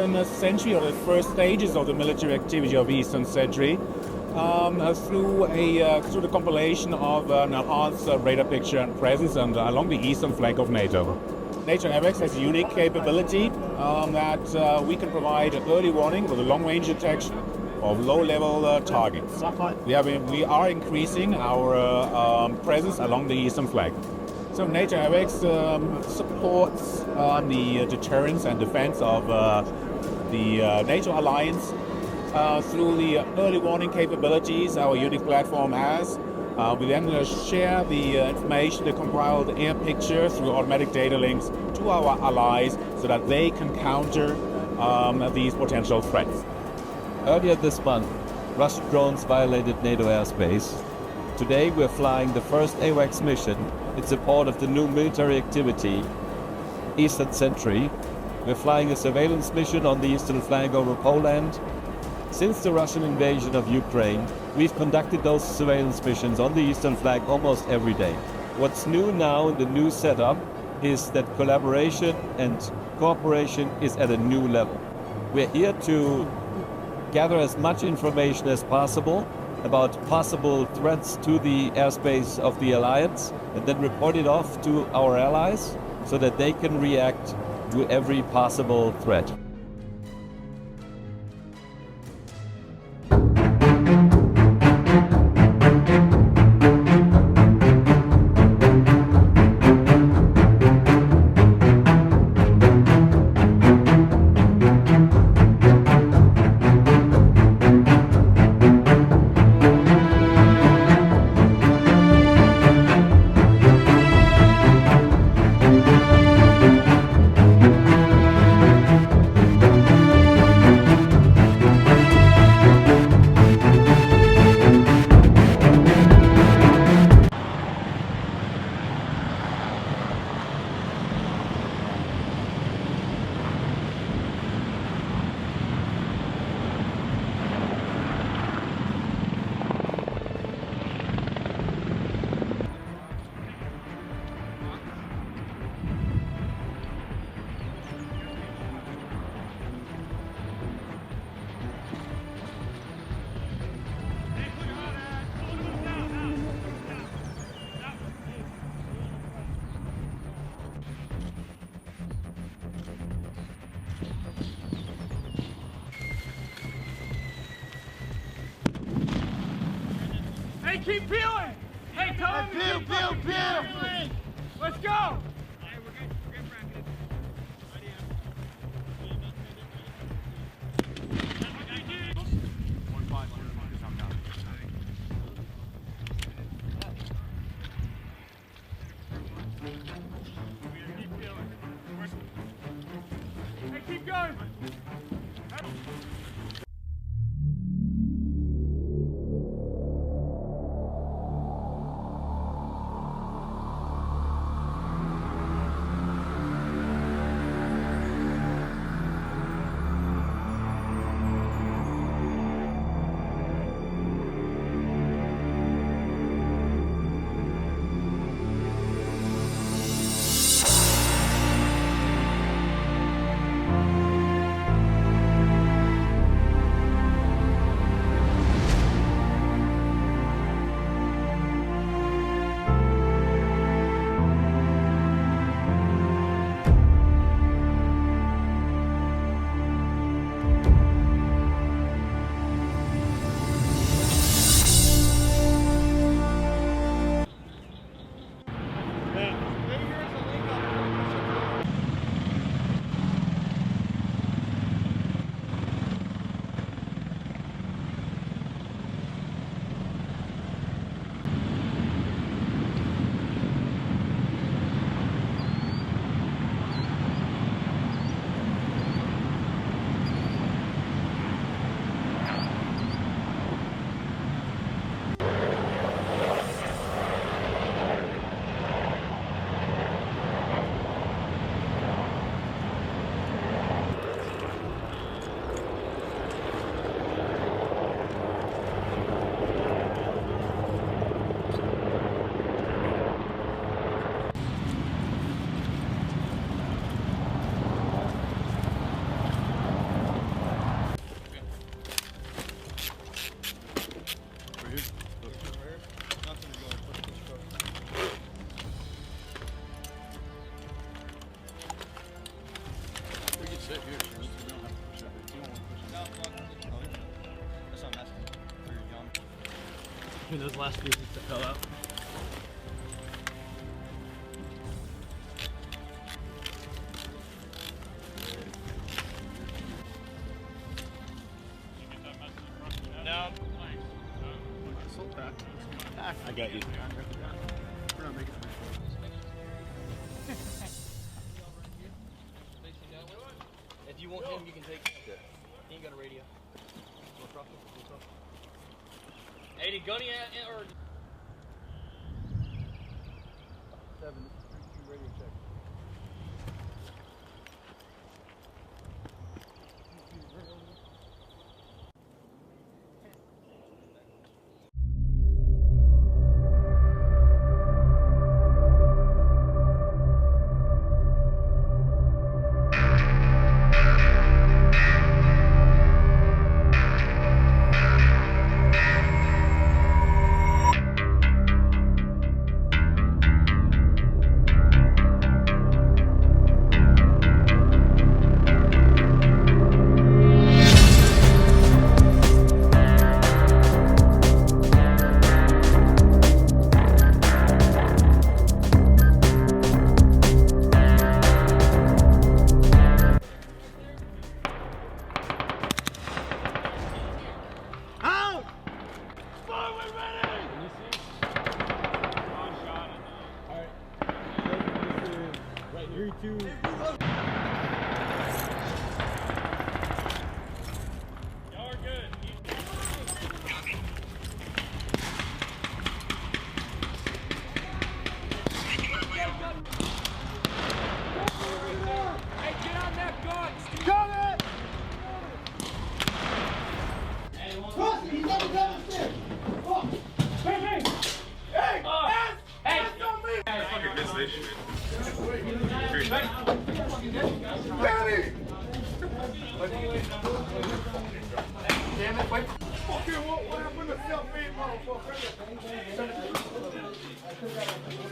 Eastern Sentry, or the first stages of the military activity of Eastern Sentry, through the compilation of an enhanced radar picture and presence and along the eastern flank of NATO. NATO AWACS has a unique capability that we can provide early warning with a long-range detection of low-level targets. We are increasing our presence along the eastern flank. So NATO AWACS supports the deterrence and defense of the NATO alliance through the early warning capabilities our unique platform has. We then share the information, the compiled air picture through automatic data links to our allies so that they can counter these potential threats. Earlier this month, Russian drones violated NATO airspace. Today we're flying the first AWACS mission in support of the new military activity, Eastern Sentry. We're flying a surveillance mission on the eastern flank over Poland. Since the Russian invasion of Ukraine, we've conducted those surveillance missions on the eastern flank almost every day. What's new now in the new setup is that collaboration and cooperation is at a new level. We're here to gather as much information as possible about possible threats to the airspace of the alliance and then report it off to our allies so that they can react to every possible threat. Hey, keep peeling! Hey, tell them to keep fucking peeling! Let's go! Hey, keep going! those last pieces that fell out. No. I got you. If you want him, you can take him. He ain't got a radio. 80 gunny or 7 radio check.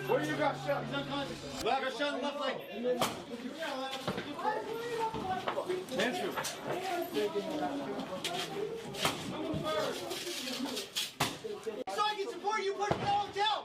Where you got shot? He's unconscious. Got shot in the left leg. Mansfield. So I can support you, put it all down.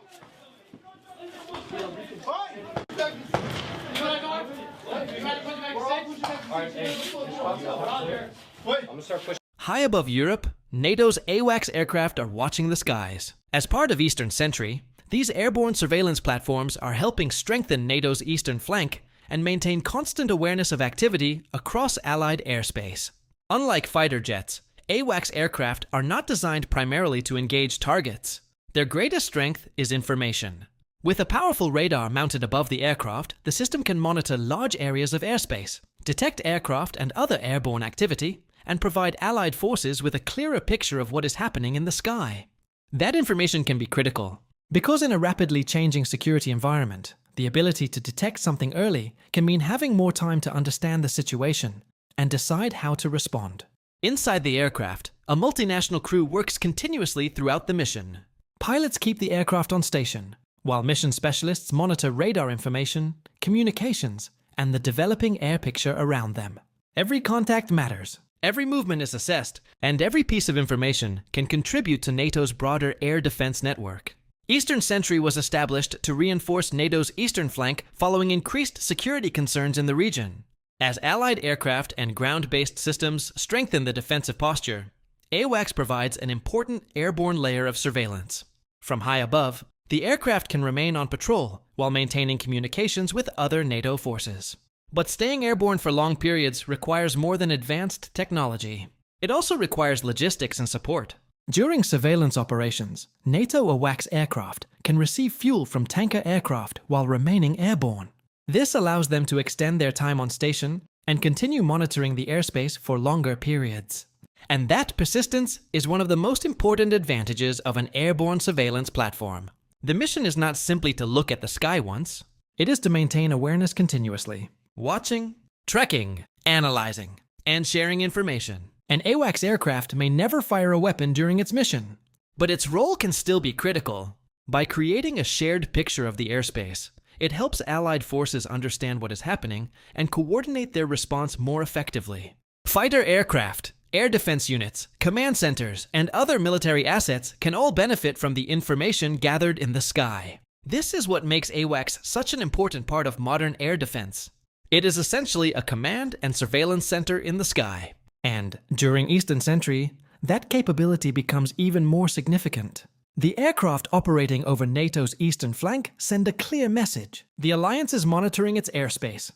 High above Europe, NATO's AWACS aircraft are watching the skies. As part of Eastern Sentry, these airborne surveillance platforms are helping strengthen NATO's eastern flank and maintain constant awareness of activity across Allied airspace. Unlike fighter jets, AWACS aircraft are not designed primarily to engage targets. Their greatest strength is information. With a powerful radar mounted above the aircraft, the system can monitor large areas of airspace, detect aircraft and other airborne activity, and provide Allied forces with a clearer picture of what is happening in the sky. That information can be critical, because in a rapidly changing security environment, the ability to detect something early can mean having more time to understand the situation and decide how to respond. Inside the aircraft, a multinational crew works continuously throughout the mission. Pilots keep the aircraft on station, while mission specialists monitor radar information, communications, and the developing air picture around them. Every contact matters. Every movement is assessed, and every piece of information can contribute to NATO's broader air defense network. Eastern Sentry was established to reinforce NATO's eastern flank following increased security concerns in the region. As Allied aircraft and ground-based systems strengthen the defensive posture, AWACS provides an important airborne layer of surveillance. From high above, the aircraft can remain on patrol while maintaining communications with other NATO forces. But staying airborne for long periods requires more than advanced technology. It also requires logistics and support. During surveillance operations, NATO AWACS aircraft can receive fuel from tanker aircraft while remaining airborne. This allows them to extend their time on station and continue monitoring the airspace for longer periods. And that persistence is one of the most important advantages of an airborne surveillance platform. The mission is not simply to look at the sky once. It is to maintain awareness continuously. Watching, tracking, analyzing, and sharing information. An AWACS aircraft may never fire a weapon during its mission, but its role can still be critical. By creating a shared picture of the airspace, it helps Allied forces understand what is happening and coordinate their response more effectively. Fighter aircraft, Air defense units, command centers, and other military assets can all benefit from the information gathered in the sky. This is what makes AWACS such an important part of modern air defense. It is essentially a command and surveillance center in the sky. And during Eastern Sentry, that capability becomes even more significant. The aircraft operating over NATO's eastern flank send a clear message. The alliance is monitoring its airspace.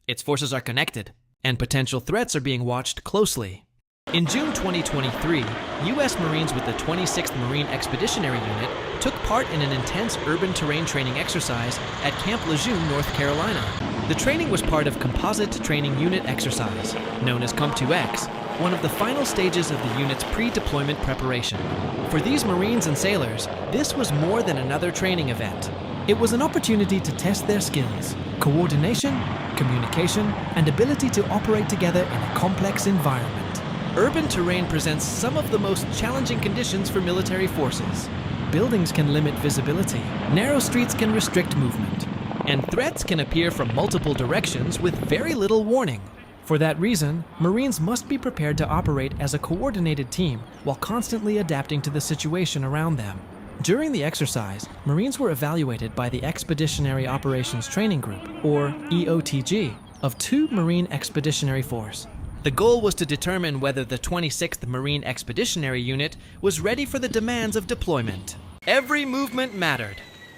Its forces are connected, and potential threats are being watched closely. In June 2023, U.S. Marines with the 26th Marine Expeditionary Unit took part in an intense urban terrain training exercise at Camp Lejeune, North Carolina. The training was part of Composite Training Unit Exercise, known as COMP2X, one of the final stages of the unit's pre-deployment preparation. For these Marines and sailors, this was more than another training event. It was an opportunity to test their skills, coordination, communication, and ability to operate together in a complex environment. Urban terrain presents some of the most challenging conditions for military forces. Buildings can limit visibility, narrow streets can restrict movement, and threats can appear from multiple directions with very little warning. For that reason, Marines must be prepared to operate as a coordinated team while constantly adapting to the situation around them. During the exercise, Marines were evaluated by the Expeditionary Operations Training Group, or EOTG, of 2 Marine Expeditionary Force. The goal was to determine whether the 26th Marine Expeditionary Unit was ready for the demands of deployment. Every movement mattered.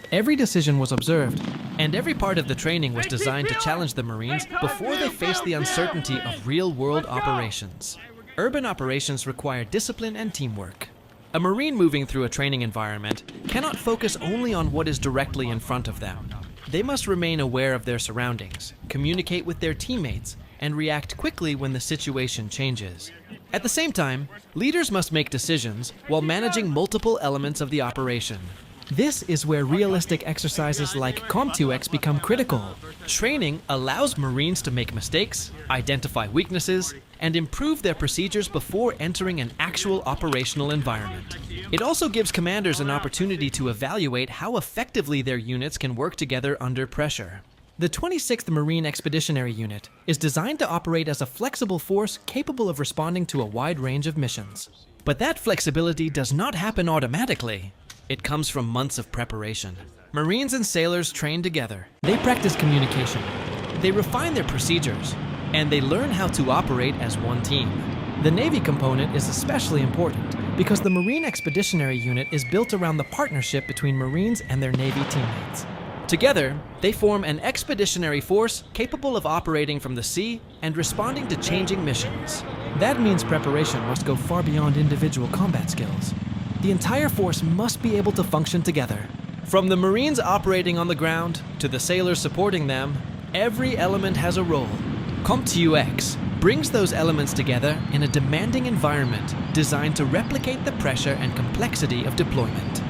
Every decision was observed, and every part of the training was designed to challenge the Marines before they faced the uncertainty of real-world operations. Urban operations require discipline and teamwork. A Marine moving through a training environment cannot focus only on what is directly in front of them. They must remain aware of their surroundings, communicate with their teammates, and react quickly when the situation changes. At the same time, leaders must make decisions while managing multiple elements of the operation. This is where realistic exercises like COMP2X become critical. Training allows Marines to make mistakes, identify weaknesses, and improve their procedures before entering an actual operational environment. It also gives commanders an opportunity to evaluate how effectively their units can work together under pressure. The 26th Marine Expeditionary Unit is designed to operate as a flexible force capable of responding to a wide range of missions. But that flexibility does not happen automatically. It comes from months of preparation. Marines and sailors train together. They practice communication. They refine their procedures. And they learn how to operate as one team. The Navy component is especially important because the Marine Expeditionary Unit is built around the partnership between Marines and their Navy teammates. Together, they form an expeditionary force capable of operating from the sea and responding to changing missions. That means preparation must go far beyond individual combat skills. The entire force must be able to function together. From the Marines operating on the ground to the sailors supporting them, every element has a role. COMP2X brings those elements together in a demanding environment designed to replicate the pressure and complexity of deployment.